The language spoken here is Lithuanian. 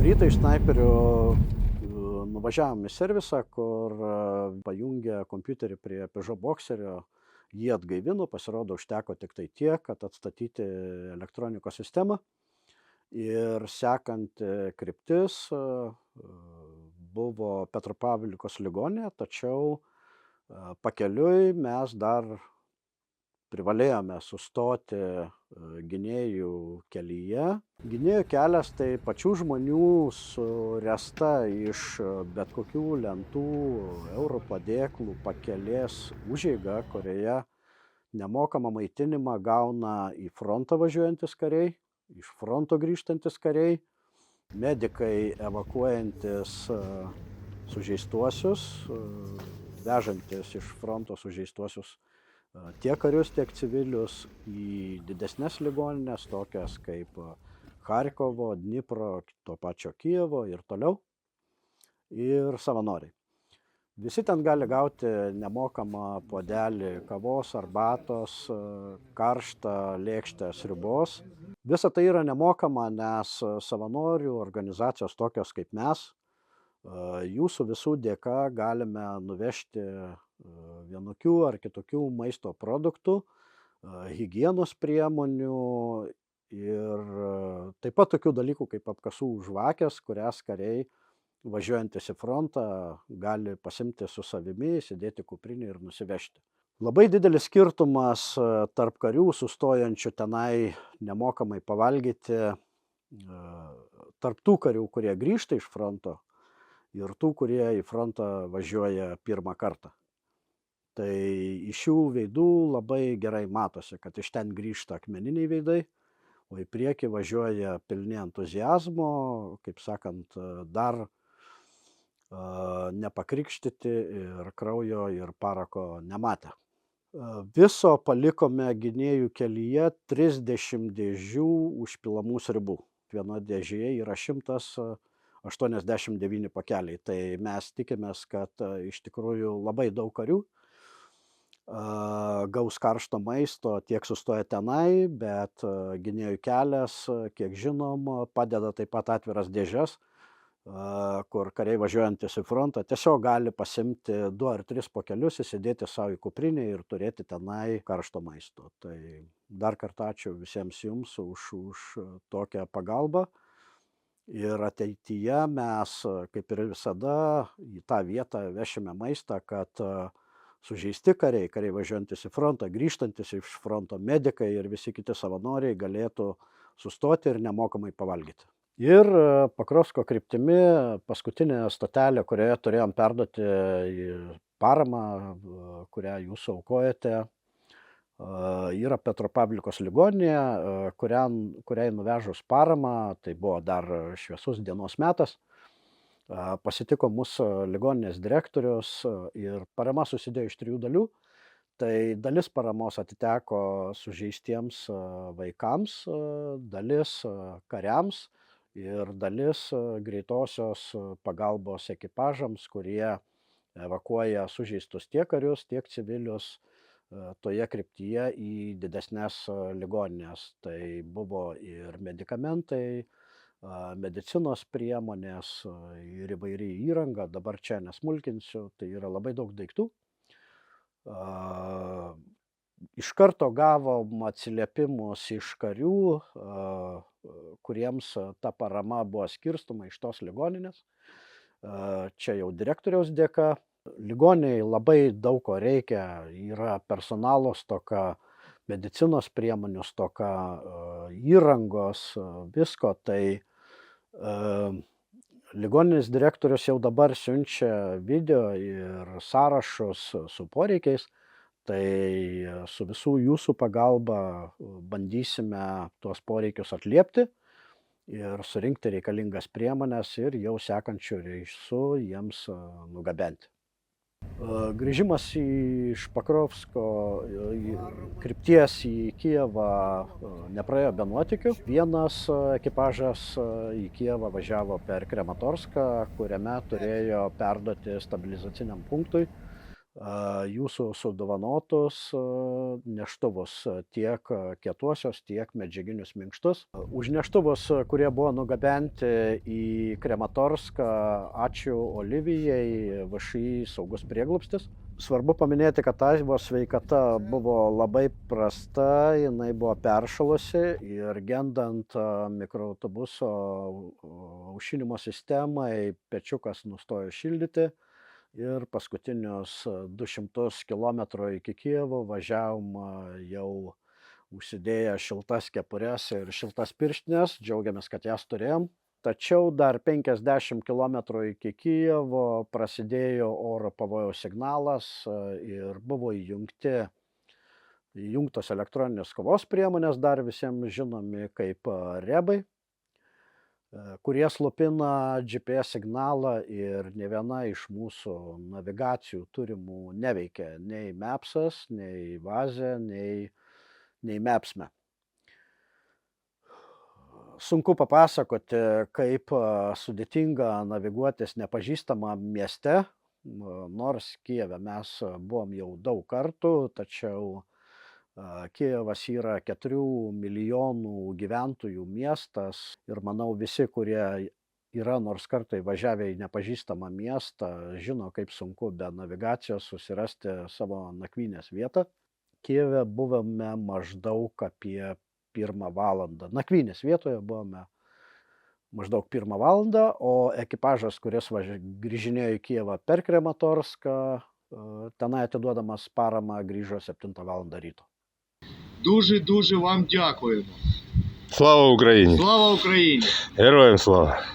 Rytą iš snaiperių nuvažiavom į servisą, kur pajungė kompiuterį prie Peugeot Boxerio, jį atgaivino, pasirodo užteko tik tai tiek, kad atstatyti elektronikos sistemą. Ir sekanti kryptis buvo Petropavlikos ligoninė, tačiau pakeliui mes dar privalėjome sustoti gynėjų kelyje. Gynėjų kelias tai pačių žmonių suręsta iš bet kokių lentų, eurų padėklų, pakelės užeiga, kurioje nemokamą maitinimą gauna į frontą važiuojantis kariai, iš fronto grįžtantis kariai, medikai evakuojantis sužeistuosius, vežantis iš fronto sužeistuosius tiek karius, tiek civilius į didesnes ligoninės, tokias kaip Charkovo, Dnipro, to pačio Kijevo ir toliau, ir savanoriai. Visi ten gali gauti nemokamą puodelį kavos, arbatos, karštą lėkštę sriubos. Visa tai yra nemokama, nes savanorių organizacijos tokios kaip mes, jūsų visų dėka galime nuvežti vienokių ar kitokių maisto produktų, higienos priemonių ir taip pat tokių dalykų kaip apkasų žvakės, kurias kariai važiuojantis į frontą gali pasimti su savimi, įsidėti kuprinį ir nusivežti. Labai didelis skirtumas tarp karių sustojančių tenai nemokamai pavalgyti, tarp tų karių, kurie grįžta iš fronto ir tų, kurie į frontą važiuoja pirmą kartą. Tai iš šių veidų labai gerai matosi, kad iš ten grįžta akmeniniai veidai, o į priekį važiuoja pilni entuziazmo, kaip sakant, dar nepakrikštyti ir kraujo ir parako nematę. Viso palikome gynėjų kelyje 30 dėžių užpilamų sriubų. Vienoje dėžėje yra 189 pakeliai. Tai mes tikimės, kad iš tikrųjų labai daug karių gaus karšto maisto, tiek sustoja tenai, bet gynėjų kelias, kiek žinom, padeda taip pat atviras dėžes, kur kariai važiuojantis į frontą tiesiog gali pasimti 2 ar 3 pakelius, įsidėti savo į kuprinę ir turėti tenai karšto maisto. Tai dar kartą ačiū visiems jums už tokią pagalbą. Ir ateityje mes, kaip ir visada, į tą vietą vešime maistą, kad sužeisti kariai važiuojantis į frontą, grįžtantis iš fronto, medikai ir visi kiti savanoriai galėtų sustoti ir nemokamai pavalgyti. Ir Pakrovsko kryptimi paskutinė stotelė, kurioje turėjom perduoti paramą, kurią jūs aukojate, yra Petropavlikos ligoninė, kuriai nuvežus paramą, tai buvo dar šviesus dienos metas, pasitiko mūsų ligoninės direktorius ir parama susidėjo iš 3 dalių. Tai dalis paramos atiteko sužeistiems vaikams, dalis kariams ir dalis greitosios pagalbos ekipažams, kurie evakuoja sužeistus tiek karius, tiek civilius toje kryptyje į didesnes ligoninės. Tai buvo ir medikamentai, medicinos priemonės ir įvairi įranga, dabar čia nesmulkinsiu, tai yra labai daug daiktų. Iš karto gavom atsiliepimus iš karių, kuriems ta parama buvo skirstoma iš tos ligoninės. Čia jau direktoriaus dėka. Ligoniniai labai daug ko reikia, yra personalo stoka, medicinos priemonių stoka, įrangos, visko. Tai ligoninės direktorius jau dabar siunčia video ir sąrašus su poreikiais. Tai su visų jūsų pagalba bandysime tuos poreikius atliepti ir surinkti reikalingas priemones ir jau sekančiu reisu jiems nugabenti. Grįžimas iš Pakrovsko krypties į Kijevą nepraėjo be nuotykių. Vienas ekipažas į Kijevą važiavo per Krematorską, kuriame turėjo perduoti stabilizaciniam punktui jūsų sudovanotus neštuvus, tiek kietuosius, tiek medžiaginius minkštus. Už neštuvus, kurie buvo nugabenti į Krematorską, ačiū Olivijai, VŠI saugus prieglobstis. Svarbu paminėti, kad Aivos sveikata buvo labai prasta, jinai buvo peršalusi ir gendant mikroautobuso aušinimo sistemai, pečiukas nustojo šildyti ir paskutinius 200 km iki Kijevo važiavom jau užsidėję šiltas kepures ir šiltas pirštines, džiaugiamės, kad jas turėjom. Tačiau dar 50 km iki Kijevo prasidėjo oro pavojaus signalas ir buvo įjungtos elektroninės kovos priemonės, dar visiems žinomi kaip rebai, kurie slopina GPS signalą ir ne viena iš mūsų navigacijų turimų neveikia nei Mapsas, nei Vazė, nei Mapsme. Sunku papasakoti, kaip sudėtinga naviguotis nepažįstamą mieste, nors Kijeve mes buvom jau daug kartų, tačiau Kijevas yra 4 milijonų gyventojų miestas ir manau visi, kurie yra nors kartą įvažiavę į nepažįstamą miestą, žino, kaip sunku be navigacijos susirasti savo nakvynės vietą. Kijeve buvome maždaug apie 1 valandą. Nakvynės vietoje buvome maždaug 1 valandą, o ekipažas, kuris grįžinėjo į Kijevą per Krematorską, tenai atiduodamas paramą grįžo 7 valandą ryto. Дуже-дуже вам дякуємо. Слава Україні! Слава Україні! Героям слава!